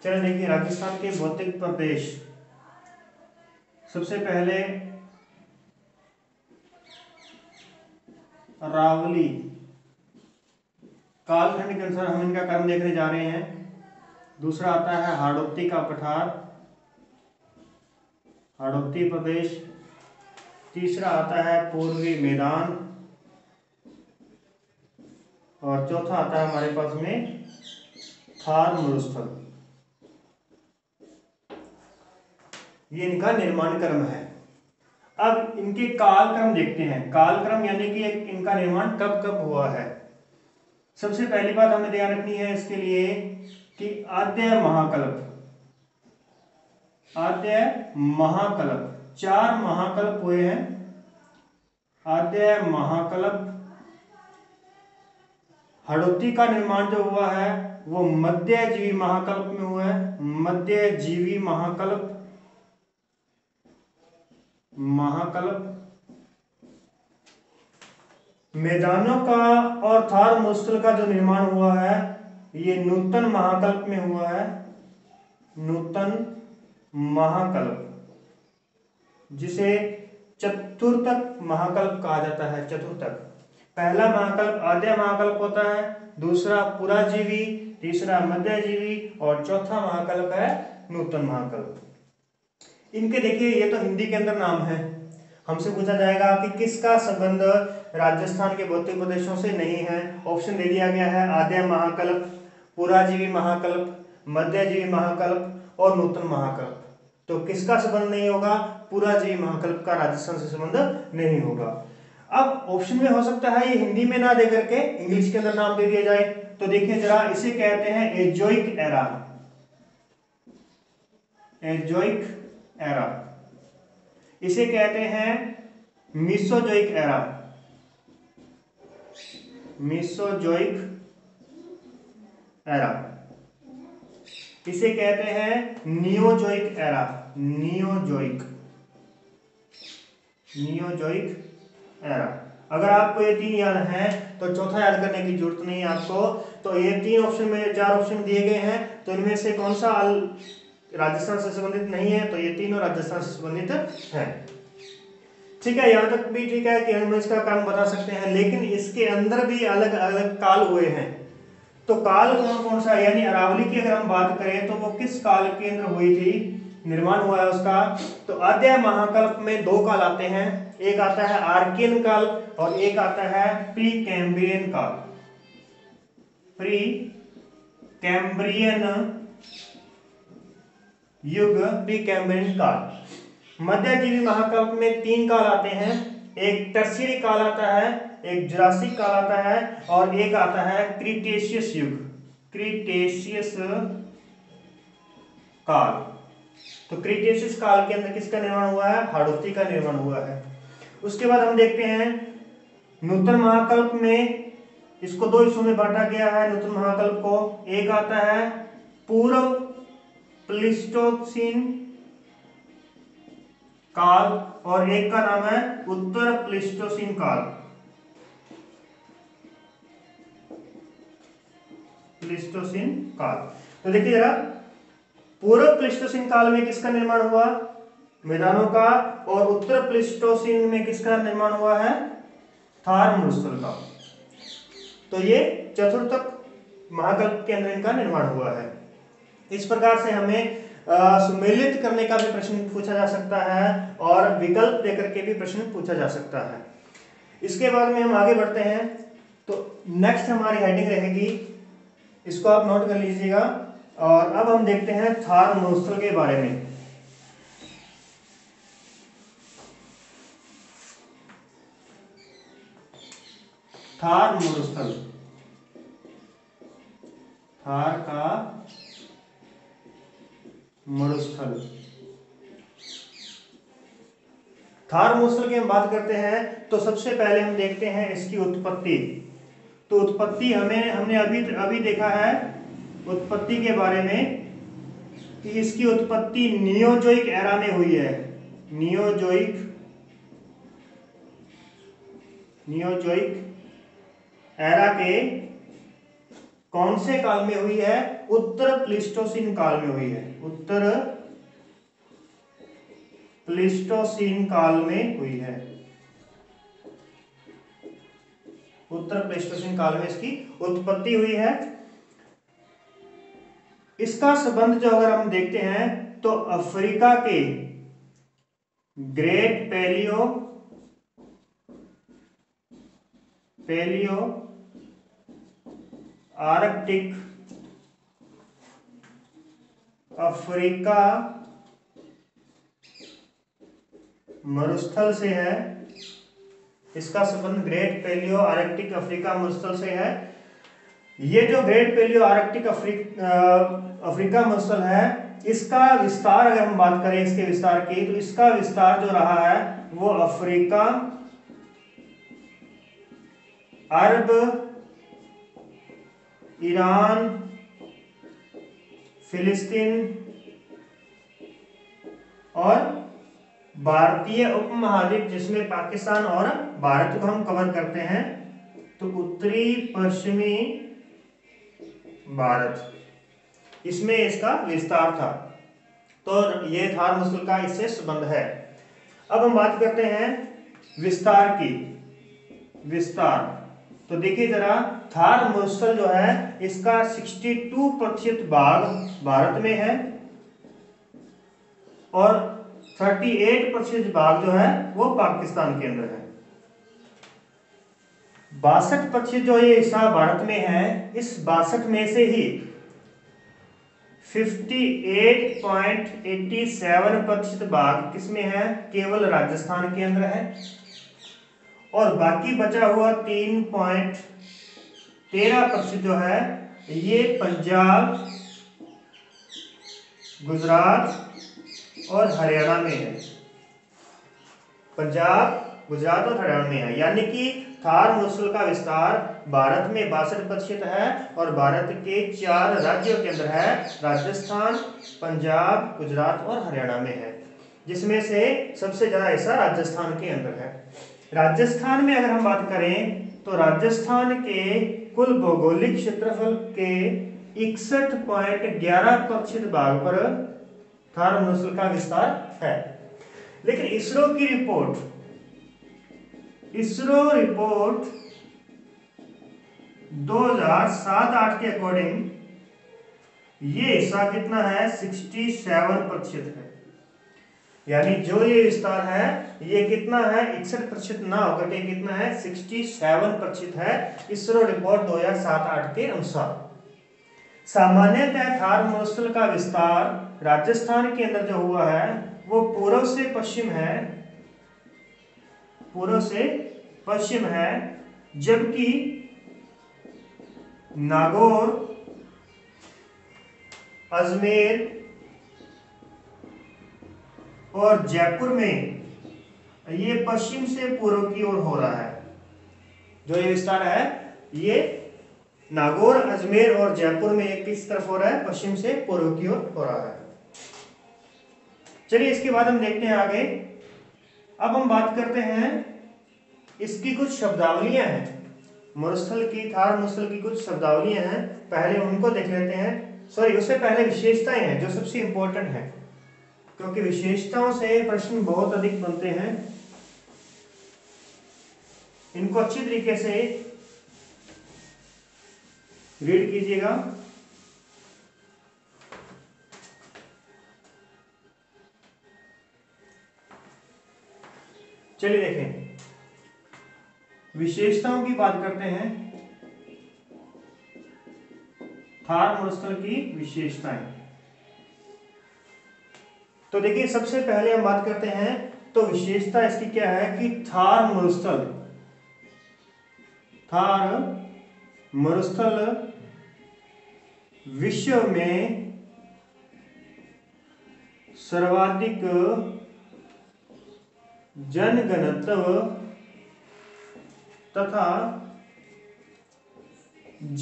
चलो देखिए, राजस्थान के भौतिक प्रदेश, सबसे पहले अरावली, कालखंड के अनुसार हम इनका क्रम देखने जा रहे हैं। दूसरा आता है हाड़ौती का पठार, हाड़ौती प्रदेश। तीसरा आता है पूर्वी मैदान, और चौथा आता है हमारे पास में थार मरुस्थल। ये इनका निर्माण क्रम है। अब इनके कालक्रम देखते हैं। कालक्रम यानी कि इनका निर्माण कब कब हुआ है। सबसे पहली बात हमें ध्यान रखनी है इसके लिए कि आद्य महाकल्प, आद्य महाकल्प, 4 महाकल्प हुए हैं। आद्य महाकल्प, हाड़ौती का निर्माण जो हुआ है वो मध्यजीवी महाकल्प में हुआ है। मध्यजीवी महाकल्प, मैदानों का और थार मरुस्थल का जो निर्माण हुआ है ये नूतन महाकल्प में हुआ है। नूतन महाकल्प, जिसे चतुर्थक महाकल्प कहा जाता है। चतुर्थक, पहला महाकल्प आद्य महाकल्प होता है, दूसरा पुराजीवी, तीसरा मध्यजीवी और चौथा महाकल्प है नूतन महाकल्प। इनके देखिए, ये तो हिंदी के अंदर नाम है। हमसे पूछा जाएगा कि किसका संबंध राजस्थान के भौतिक प्रदेशों से नहीं है। ऑप्शन दे दिया गया है आद्य महाकल्प, पुराजीवी महाकल्प, मध्यजीवी महाकल्प और नूतन महाकल्प। तो किसका संबंध नहीं होगा? पुराजीवी महाकल्प का राजस्थान से संबंध नहीं होगा। अब ऑप्शन में हो सकता है ये हिंदी में ना दे करके इंग्लिश के अंदर नाम दे दिया जाए। तो देखिए जरा, इसे कहते हैं एजोइक एरा। एजोइक एरा, इसे कहते हैं मीसोजोइक एरा। मीसोजोइक एरा, इसे कहते हैं Neozoic era. Neozoic, Neozoic era. अगर आपको ये 3 याद हैं तो चौथा याद करने की जरूरत नहीं है आपको। तो ये 3 ऑप्शन में, 4 ऑप्शन दिए गए हैं, तो इनमें से कौन सा राजस्थान से संबंधित नहीं है? तो ये तीनों राजस्थान से संबंधित है। ठीक है, यहां तक भी ठीक है कि हम इसका काम बता सकते हैं, लेकिन इसके अंदर भी अलग अलग काल हुए हैं। तो काल कौन कौन सा, यानी अरावली की अगर हम बात करें तो वो किस काल के अंदर हुई थी, निर्माण हुआ है उसका? तो आद्य महाकल्प में 2 काल आते हैं। एक आता है आर्कियन काल और एक आता है प्री कैम्ब्रियन काल। प्री कैम्ब्रियन युग, प्री कैम्ब्रियन काल। मध्यजीवी महाकल्प में 3 काल आते हैं। एक टर्शियरी काल आता है, एक जुरासिक काल आता है और एक आता है क्रीटेशियस युग, क्रीटेशियस काल। तो क्रीटेशियस काल के अंदर किसका निर्माण हुआ है? हाड़ौती का निर्माण हुआ है। उसके बाद हम देखते हैं नूतन महाकल्प में, इसको 2 हिस्सों में बांटा गया है नूतन महाकल्प को। एक आता है पूर्व प्लीस्टोसीन काल और एक का नाम है उत्तर प्लीस्टोसीन काल। प्लीस्टोसीन काल, तो देखिए जरा, पूर्व प्लीस्टोसीन काल में किसका निर्माण हुआ? मैदानों का। और उत्तर प्लीस्टोसीन में किसका निर्माण हुआ है? थार मरुस्थल का। तो ये चतुर्थक महाकल्प के अंदर इनका निर्माण हुआ है। इस प्रकार से हमें सुमेलित करने का भी प्रश्न पूछा जा सकता है और विकल्प देकर के भी प्रश्न पूछा जा सकता है। इसके बाद में हम आगे बढ़ते हैं। तो नेक्स्ट हमारी हेडिंग रहेगी, इसको आप नोट कर लीजिएगा। और अब हम देखते हैं थार मरुस्थल के बारे में। थार मरुस्थल, थार का मरुस्थल। थार मरुस्थल की हम बात करते हैं तो सबसे पहले हम देखते हैं इसकी उत्पत्ति। तो उत्पत्ति हमने अभी देखा है उत्पत्ति के बारे में कि इसकी उत्पत्ति नियोजोइक एरा में हुई है। नियोजोइक एरा के कौन से काल में हुई है? उत्तर प्लीस्टोसीन काल में हुई है, उत्तर प्लीस्टोसीन काल में हुई है। उत्तर प्लीस्टोसीन काल में इसकी उत्पत्ति हुई है। इसका संबंध जो अगर हम देखते हैं तो अफ्रीका के ग्रेट पैलियो आर्कटिक अफ्रीका मरुस्थल से है। इसका संबंध ग्रेट पैलियो आर्कटिक अफ्रीका मरुस्थल से है। ये जो ग्रेट पैलियो आर्कटिक अफ्रीका मरुस्थल है, इसका विस्तार अगर हम बात करें इसके विस्तार की, तो इसका विस्तार जो रहा है वो अफ्रीका, अरब, ईरान, फिलिस्तीन और भारतीय उपमहाद्वीप जिसमें पाकिस्तान और भारत को हम कवर करते हैं, तो उत्तरी पश्चिमी भारत, इसमें इसका विस्तार था। तो ये थार मरुस्थल का इससे संबंध है। अब हम बात करते हैं विस्तार की। विस्तार तो देखिए जरा, थार मरुस्थल जो है इसका 62% भाग भारत में है और 38% भाग जो है वो पाकिस्तान के अंदर है। 62% जो ये हिस्सा भारत में है, इस 62 में से ही 58.87% भाग किसमें है? केवल राजस्थान के अंदर है। और बाकी बचा हुआ 3.13% जो है ये पंजाब, गुजरात और हरियाणा में है। पंजाब, गुजरात और हरियाणा में है। यानी कि थार मरुस्थल का विस्तार भारत में 62% है और भारत के 4 राज्यों के अंदर है, राजस्थान, पंजाब, गुजरात और हरियाणा में है, जिसमें से सबसे ज्यादा हिस्सा राजस्थान के अंदर है। राजस्थान में अगर हम बात करें तो राजस्थान के कुल भौगोलिक क्षेत्रफल के 61.11% भाग पर थार मरुस्थल का विस्तार है। लेकिन इसरो रिपोर्ट 2007-8 के अकॉर्डिंग ये हिस्सा कितना है? 67% है। यानी जो ये विस्तार है ये कितना है? 61% ना होकर के कितना है? 67% है, इसरो रिपोर्ट 2007-8 के अनुसार। सामान्यतः थार मरुस्थल का विस्तार राजस्थान के अंदर जो हुआ है वो पूर्व से पश्चिम है, जबकि नागौर, अजमेर और जयपुर में ये पश्चिम से पूर्व की ओर हो रहा है। जो ये विस्तार है ये नागौर, अजमेर और जयपुर में एक किस तरफ हो रहा है? पश्चिम से पूर्व की ओर हो रहा है। चलिए इसके बाद हम देखते हैं आगे। अब हम बात करते हैं इसकी कुछ शब्दावलियां हैं, मरुस्थल की, थार मरुस्थल की कुछ शब्दावलियां हैं, पहले उनको देख लेते हैं। सॉरी, उससे पहले विशेषताएं हैं जो सबसे इंपॉर्टेंट है, क्योंकि विशेषताओं से प्रश्न बहुत अधिक बनते हैं। इनको अच्छी तरीके से रीड कीजिएगा। चलिए देखें, विशेषताओं की बात करते हैं। थार मरुस्थल की विशेषताएं। तो देखिए सबसे पहले हम बात करते हैं तो विशेषता इसकी क्या है कि थार मरुस्थल विश्व में सर्वाधिक जनघनत्व तथा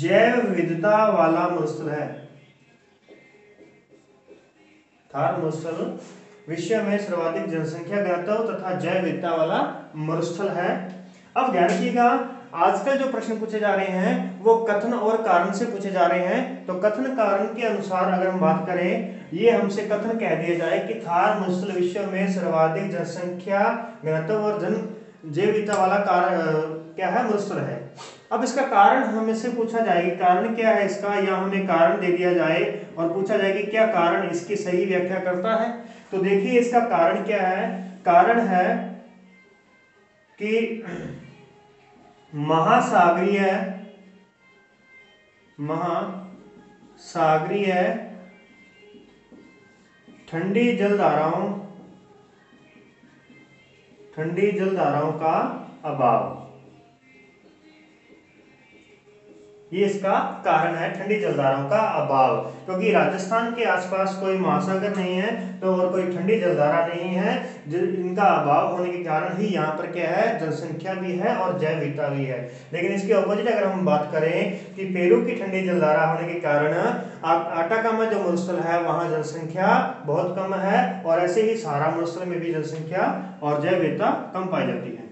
जैव विविधता वाला मरुस्थल है। थार मरुस्थल विश्व में सर्वाधिक जनसंख्या घनत्व तथा जैव विविधता वाला मरुस्थल है। अब ध्यान रखिएगा, आजकल जो प्रश्न पूछे जा रहे हैं वो कथन और कारण से पूछे जा रहे हैं। तो कथन कारण के अनुसार अगर हम बात करें, ये हमसे कथन कह दिया जाए कि थार मरुस्थल विश्व में सर्वाधिक जनसंख्या घनत्व और जन जैविकता वाला क्या है, मरुस्थल है। अब इसका कारण हमसे पूछा जाए कि कारण क्या है इसका, या हमें कारण दे दिया जाए और पूछा जाए कि क्या कारण इसकी सही व्याख्या करता है। तो देखिए इसका कारण क्या है, कारण है कि महासागरीय ठंडी जलधाराओं का अभाव, ये इसका कारण है, ठंडी जलधाराओं का अभाव। क्योंकि राजस्थान के आसपास कोई महासागर नहीं है तो और कोई ठंडी जलधारा नहीं है, इनका अभाव होने के कारण ही यहाँ पर क्या है, जनसंख्या भी है और जैव विविधता भी है। लेकिन इसके ऑपोजिट अगर हम बात करें कि पेरू की ठंडी जलधारा होने के कारण अटाकामा जो मरुस्थल है वहाँ जनसंख्या बहुत कम है, और ऐसे ही सहारा मरुस्थल में भी जनसंख्या और जैव विविधता कम पाई जाती है।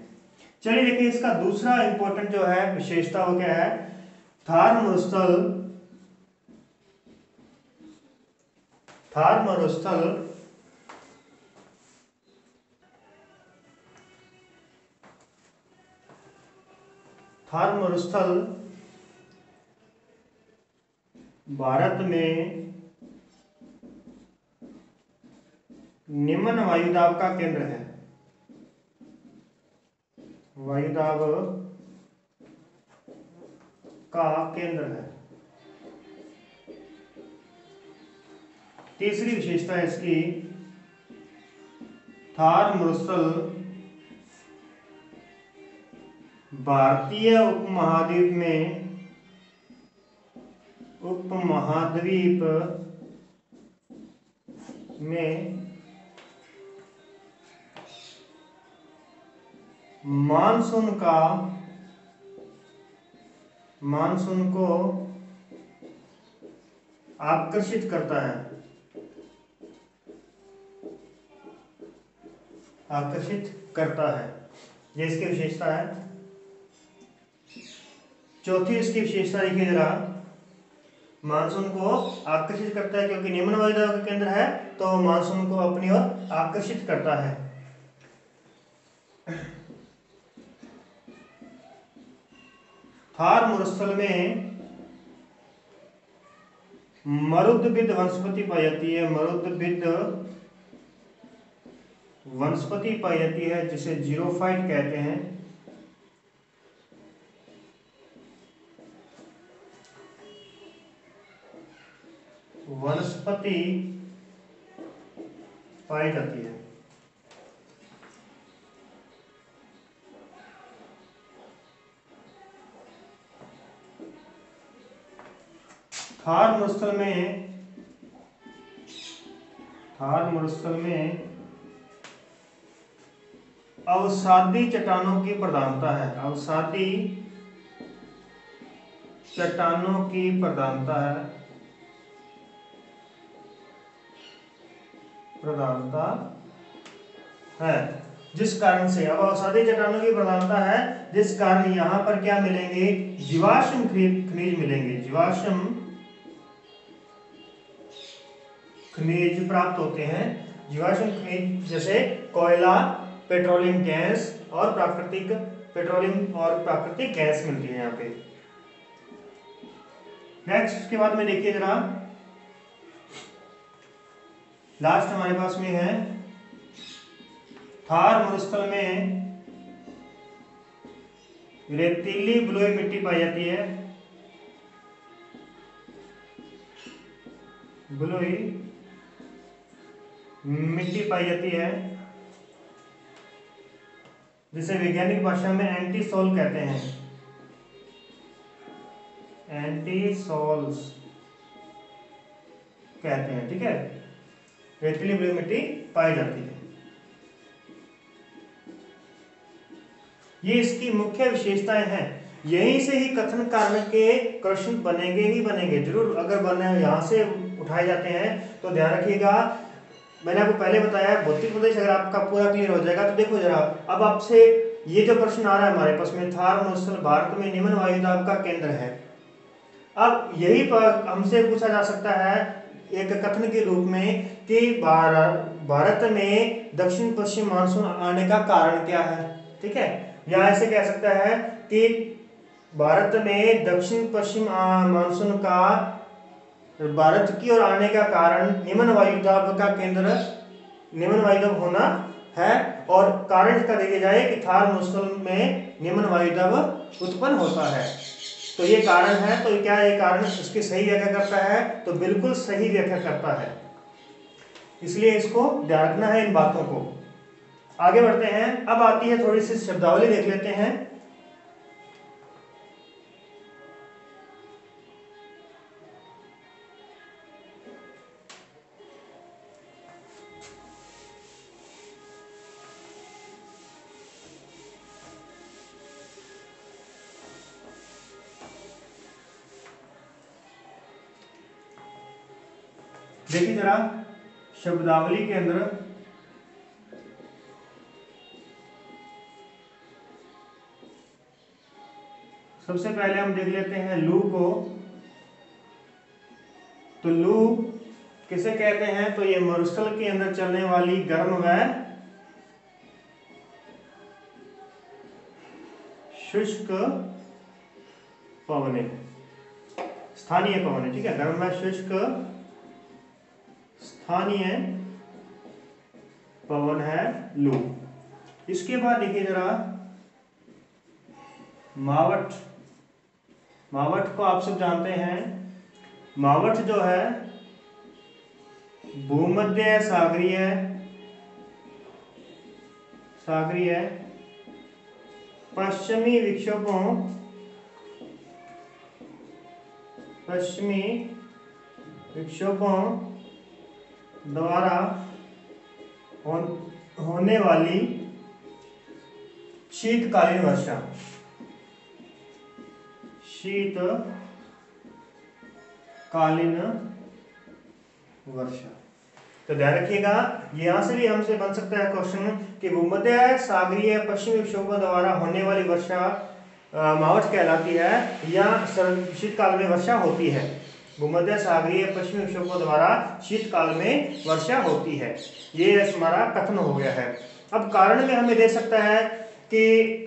चलिए देखिए इसका दूसरा इंपॉर्टेंट जो है विशेषता वो क्या है, थार मरुस्थल भारत में निम्न वायुदाब का केंद्र है। वायुदाब का केंद्र है। तीसरी विशेषता है इसकी, थार मरुस्थल भारतीय उपमहाद्वीप में मानसून को आकर्षित करता है, ये इसकी विशेषता है। चौथी इसकी विशेषता देखिए जरा, मानसून को आकर्षित करता है क्योंकि निम्न वायुदाब का केंद्र है तो मानसून को अपनी ओर आकर्षित करता है। थार मरुस्थल में मरुद्भिद वनस्पति पाई जाती है, जिसे जीरोफाइट कहते हैं। वनस्पति पाई जाती है। थार मरुस्थल में अवसादी चट्टानों की प्रधानता है, जिस कारण से अब अवसादी चट्टानों की प्रधानता है, जिस कारण यहाँ पर क्या मिलेंगे, जीवाश्म खनिज मिलेंगे, खनिज प्राप्त होते हैं। जीवाश्म खनिज जैसे कोयला, पेट्रोलियम गैस और प्राकृतिक गैस मिलती है यहाँ पे। नेक्स्ट के बाद में देखिए जरा, लास्ट हमारे पास में है, थार मरुस्थल में रेतीली बलुई मिट्टी पाई जाती है, बलुई मिट्टी पाई जाती है, जिसे वैज्ञानिक भाषा में एंटीसॉल कहते हैं, ठीक है। रेतीली बलुई मिट्टी पाई जाती है। ये इसकी मुख्य विशेषताएं हैं। यहीं से ही कथन कारण के क्वेश्चन बनेंगे ही बनेंगे, जरूर अगर बने यहाँ से उठाए जाते हैं तो ध्यान रखिएगा। मैंने आपको पहले बताया भौतिक प्रदेश अगर आपका पूरा क्लियर हो जाएगा तो देखो जरा, अब आपसे ये जो प्रश्न आ रहा है हमारे पास में, थार मरुस्थल भारत में निम्न वायुदाब का केंद्र है। अब यही पर हमसे पूछा जा सकता है एक कथन के रूप में कि भारत में दक्षिण पश्चिम मानसून आने का कारण क्या है। ठीक है, या ऐसे कह सकता है कि भारत में दक्षिण पश्चिम मानसून का भारत की ओर आने का कारण निम्न वायुदाब का केंद्र, निम्न वायुदाब होना है, और कारण इसका दे दिया जाए कि थार मरुस्थल में निम्न वायुदाब उत्पन्न होता है। तो ये कारण है, तो क्या ये कारण इसकी सही व्याख्या करता है? तो बिल्कुल सही व्याख्या करता है, इसलिए इसको ध्यान रखना है इन बातों को। आगे बढ़ते हैं, अब आती है थोड़ी सी शब्दावली देख लेते हैं। देखिए जरा शब्दावली के अंदर सबसे पहले हम देख लेते हैं लू को। तो लू किसे कहते हैं? तो ये मरुस्थल के अंदर चलने वाली गर्म व शुष्क पवने, स्थानीय पवने। ठीक है, गर्म व शुष्क स्थानीय पवन है लू। इसके बाद देखिए जरा मावठ। मावठ को आप सब जानते हैं। मावठ जो है भूमध्य सागरीय पश्चिमी विक्षोभों द्वारा होने वाली शीतकालीन वर्षा। शीतकालीन वर्षा। तो ध्यान रखिएगा, यहां से भी हमसे बन सकता है क्वेश्चन कि भूमध्य सागरीय पश्चिमी विक्षोभों द्वारा होने वाली वर्षा मावठ कहलाती है या शीतकाल में वर्षा होती है। भूमध्य सागरीय पश्चिमी विक्षोभों द्वारा शीतकाल में वर्षा होती है, ये हमारा कथन हो गया है। अब कारण में हमें दे सकता है कि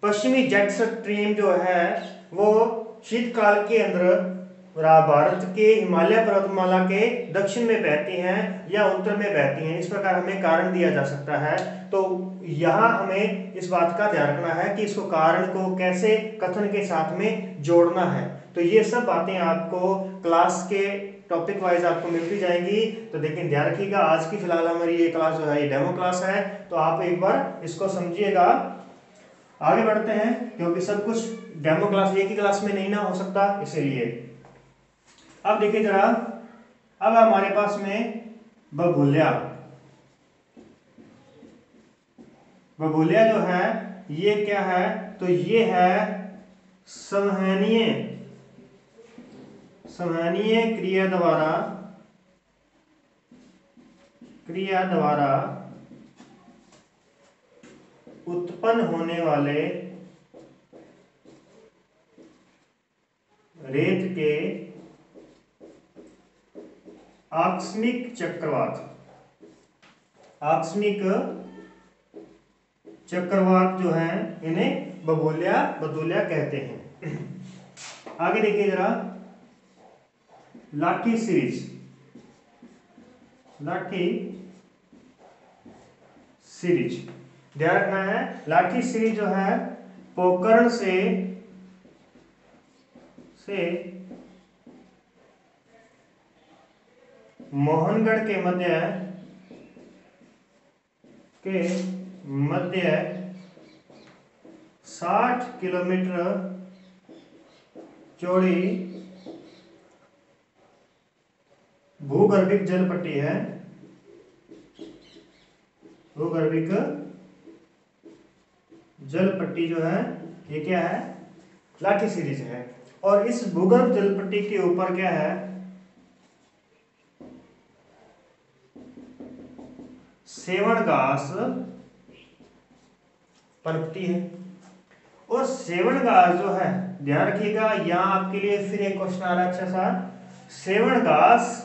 पश्चिमी जेट स्ट्रीम जो है वो शीतकाल के अंदर भारत के हिमालय पर्वतमाला के दक्षिण में बहती हैं या उत्तर में बहती हैं। इस प्रकार हमें कारण दिया जा सकता है। तो यहाँ हमें इस बात का ध्यान रखना है कि इसको कारण को कैसे कथन के साथ में जोड़ना है। तो ये सब बातें आपको क्लास के टॉपिक वाइज आपको मिलती जाएंगी। तो देखिए ध्यान रखिएगा, आज की फिलहाल हमारी ये क्लास जो है ये डेमो क्लास है, तो आप एक बार इसको समझिएगा। आगे बढ़ते हैं, क्योंकि सब कुछ डेमो क्लास एक ही क्लास में नहीं ना हो सकता, इसीलिए। अब देखिए जरा, अब हमारे पास में बबूल्या। बबूल्या जो है ये क्या है? तो ये है संवहनीय क्रिया द्वारा उत्पन्न होने वाले रेत के आकस्मिक चक्रवात जो है इन्हें बबूल्या कहते हैं। आगे देखिए जरा, लाठी सीरीज। ध्यान रखना है, लाठी सीरीज जो है पोकरण से मोहनगढ़ के मध्य 60 किलोमीटर चौड़ी भूगर्भिक जल पट्टी है। भूगर्भिक जल पट्टी जो है ये क्या है? लाठी सीरीज है। और इस भूगर्भ जल पट्टी के ऊपर क्या है? सेवण घास पनपती है। और सेवन घास जो है, ध्यान रखिएगा, यहाँ आपके लिए फिर एक क्वेश्चन आ रहा है अच्छा सा। सेवन घास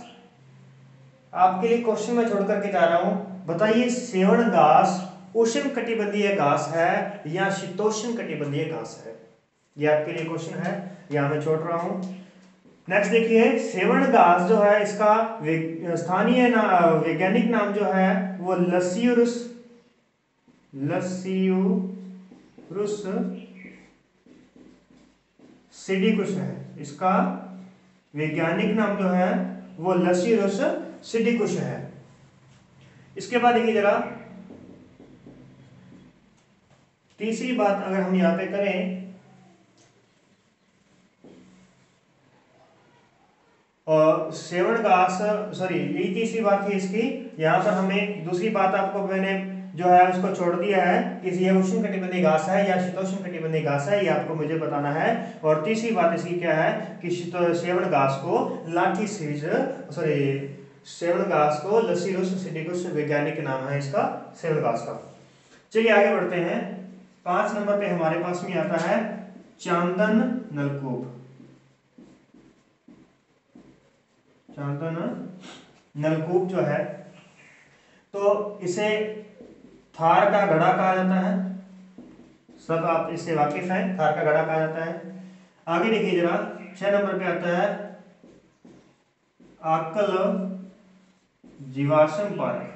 आपके लिए क्वेश्चन में छोड़ करके जा रहा हूं, बताइए सेवन घास उष्ण कटिबंधीय घास है या शीतोष्ण कटिबंधीय घास है? ये आपके लिए क्वेश्चन है, यहां मैं छोड़ रहा हूं। नेक्स्ट देखिए, सेवन घास जो है इसका स्थानीय वैज्ञानिक नाम जो है वो लस्यूरुस सिडिकुस है। इसका वैज्ञानिक नाम जो है वो लस्यूरुस सिडिकुस है। इसके बाद देखिए जरा, तीसरी बात अगर हम यहां पे करें, और सेवन घास, सॉरी यही तीसरी बात थी इसकी। यहां पर हमें दूसरी बात आपको मैंने जो है उसको छोड़ दिया है कि ये उष्ण कटिबंधीय घास है या शीतोष्ण कटिबंधीय घास है, ये आपको मुझे बताना है। और तीसरी बात इसकी क्या है कि सेवन घास को सेवन घास को लस्यूरुस सिडिकुस वैज्ञानिक नाम है इसका सेवन घास का। चलिए आगे बढ़ते हैं। 5 नंबर पे हमारे पास में आता है चांदन नलकूप। चांदन नलकूप जो है, तो इसे थार का घड़ा कहा जाता है। सब आप इससे वाकिफ हैं, थार का घड़ा कहा जाता है। आगे देखिए जरा, 6 नंबर पे आता है आकल जीवाश्म पार्क,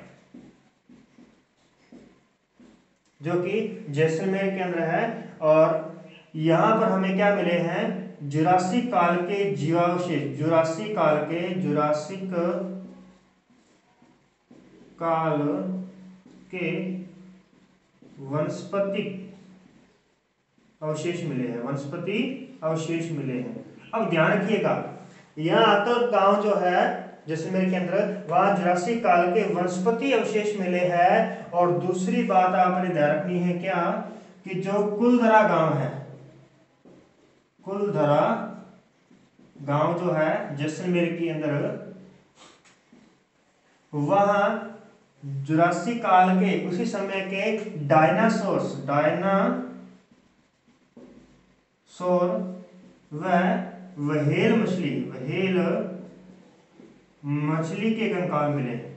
जो कि जैसलमेर के अंदर है। और यहां पर हमें क्या मिले हैं, जुरासिक काल के जीवावशेष, जुरासिक काल के वनस्पतिक अवशेष मिले हैं। अब ध्यान रखिएगा, यहाँ आकर गांव जो है जैसलमेर के अंदर, वहां जुरासिक काल के वनस्पति अवशेष मिले हैं। और दूसरी बात आपने ध्यान रखनी है क्या, कि जो कुलधरा गांव है, कुलधरा गांव जो है जैसलमेर के अंदर, वहां जुरासिक काल के उसी समय के डायनासोर व व्हेल मछली के कंकाल मिले हैं।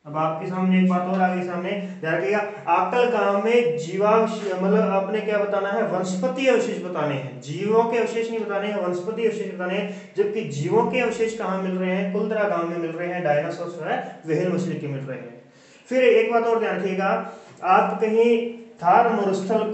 अब आपके सामने एक बात और आगे सामने ध्यान रखिएगा, आकल गांव में जीवावशेष, मतलब आपने क्या बताना है, वनस्पति अवशेष बताने हैं, जीवों के अवशेष नहीं बताने हैं, वनस्पति अवशेष बताने हैं। जबकि जीवों के अवशेष कहाँ मिल रहे हैं, कुलधरा गांव में मिल रहे हैं, डायनासोर जो है व्हेल मछली के मिल रहे हैं। फिर एक बात और ध्यान रखिएगा, आप कहीं थार मरुस्थल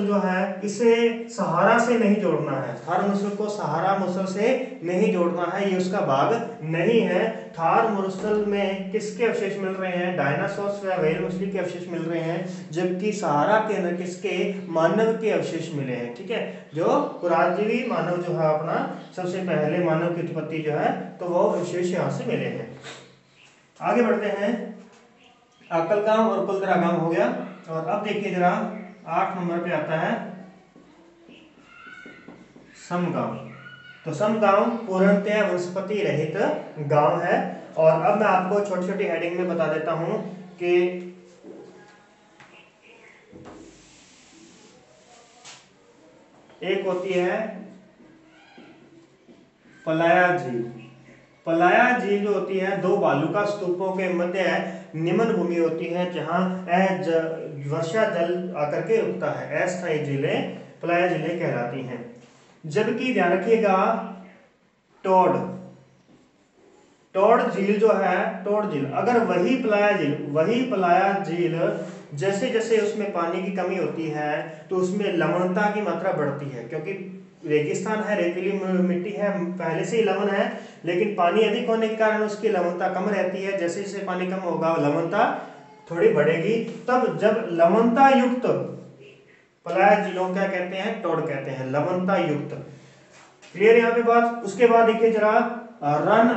जो है इसे सहारा से नहीं जोड़ना है, थार मरुस्थल को सहारा मरुस्थल से नहीं जोड़ना है, ये उसका भाग नहीं है। थार मरुस्थल में किसके अवशेष मिल रहे हैं, डायनासोर्स व व्हेल मछली के अवशेष मिल रहे हैं। जबकि सहारा के अंदर किसके, मानव के अवशेष मिले हैं। ठीक है, जो पुराजीवी मानव जो है अपना, सबसे पहले मानव की उत्पत्ति जो है, तो वो अवशेष यहाँ से मिले हैं। आगे बढ़ते हैं, आकल गांव और कुलधरा गांव हो गया। और अब देखिए जरा, 8 नंबर पे आता है समगांव। तो समगांव पूर्णतया वनस्पति रहित गांव है। और अब मैं आपको छोटी छोटी हेडिंग में बता देता हूं कि एक होती है पलाया झील। पलाया झील जो होती है, 2 बालुका स्तूपों के मध्य निम्न भूमि होती है, जहां वर्षा जल आकर के रुकता है। अस्थायी झीलें पलाया झीलें कहलाती हैं। जबकि ध्यान रखिएगा, टोड झील जो है, टोड झील, अगर वही पलाया झील जैसे जैसे उसमें पानी की कमी होती है तो उसमें लवणता की मात्रा बढ़ती है, क्योंकि रेगिस्तान है, रेतीली मिट्टी है, पहले से ही लवण है, लेकिन पानी अधिक होने के कारण उसकी लवणता कम रहती है। जैसे जैसे पानी कम होगा लवणता थोड़ी बढ़ेगी। तब जब लवणता युक्त पलाया झीलों क्या कहते हैं, टोड कहते हैं, लवणता युक्त। क्लियर यहाँ पे बात। उसके बाद देखिए जरा, रन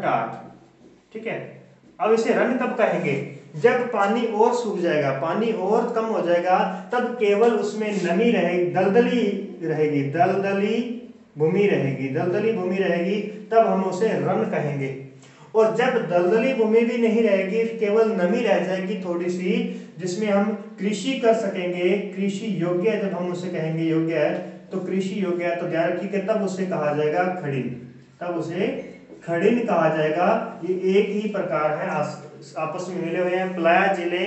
टाट। ठीक है, अब इसे रन कब कहेंगे, जब पानी और सूख जाएगा, पानी और कम हो जाएगा, तब केवल उसमें नमी रहेगी, दलदली भूमि रहेगी, तब हम उसे रन कहेंगे। और जब दलदली भूमि भी नहीं रहेगी, केवल नमी रह जाएगी थोड़ी सी, जिसमें हम कृषि कर सकेंगे, कृषि योग्य है, जब हम उसे कहेंगे योग्य है तो कृषि योग्य है, तो ध्यान रखिए तब उसे कहा जाएगा खड़िन, तब उसे खड़िन कहा जाएगा। ये एक ही प्रकार है, आपस में मिले हुए हैं। प्लाया जिले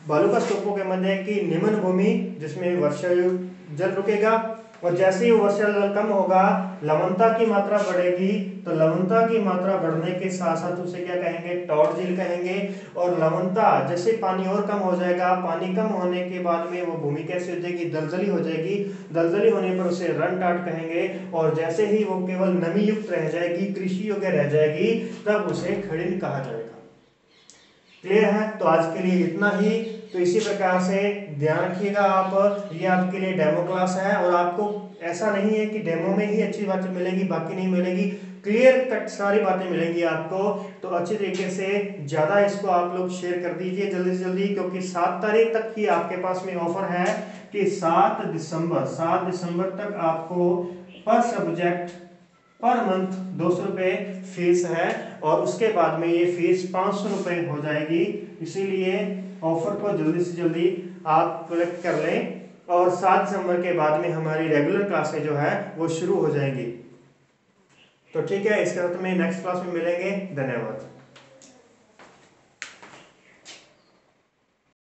बालू का स्तूपों के मध्य की निम्न भूमि जिसमें वर्षा जल रुकेगा, और जैसे ही वर्षा जल कम होगा लवणता की मात्रा बढ़ेगी, तो लवणता की मात्रा बढ़ने के साथ साथ उसे क्या कहेंगे, टॉड झील कहेंगे। और लवणता जैसे पानी और कम हो जाएगा, पानी कम होने के बाद में वो भूमि कैसे हो जाएगी, दलदली हो जाएगी, दलदली होने पर उसे रन टाट कहेंगे। और जैसे ही वो केवल नमी युक्त रह जाएगी, कृषि योग्य रह जाएगी, तब उसे खड़िन कहा जाएगा। क्लियर है? तो आज के लिए इतना ही। तो इसी प्रकार से ध्यान रखिएगा आप, ये आपके लिए डेमो क्लास है, और आपको ऐसा नहीं है कि डेमो में ही अच्छी बातें मिलेगी बाकी नहीं मिलेगी, क्लियर कट सारी बातें मिलेंगी आपको। तो अच्छी तरीके से ज़्यादा इसको आप लोग शेयर कर दीजिए जल्दी से जल्दी, क्योंकि 7 तारीख तक की आपके पास में ऑफर है कि 7 दिसंबर तक आपको पर सब्जेक्ट पर मंथ 200 रुपये फीस है, और उसके बाद में ये फीस 500 रुपये हो जाएगी। इसीलिए ऑफर को जल्दी से जल्दी आप कलेक्ट कर लें, और 7 दिसंबर के बाद में हमारी रेगुलर क्लासें जो है वो शुरू हो जाएंगी। तो ठीक है, इसके साथ में नेक्स्ट क्लास में मिलेंगे। धन्यवाद।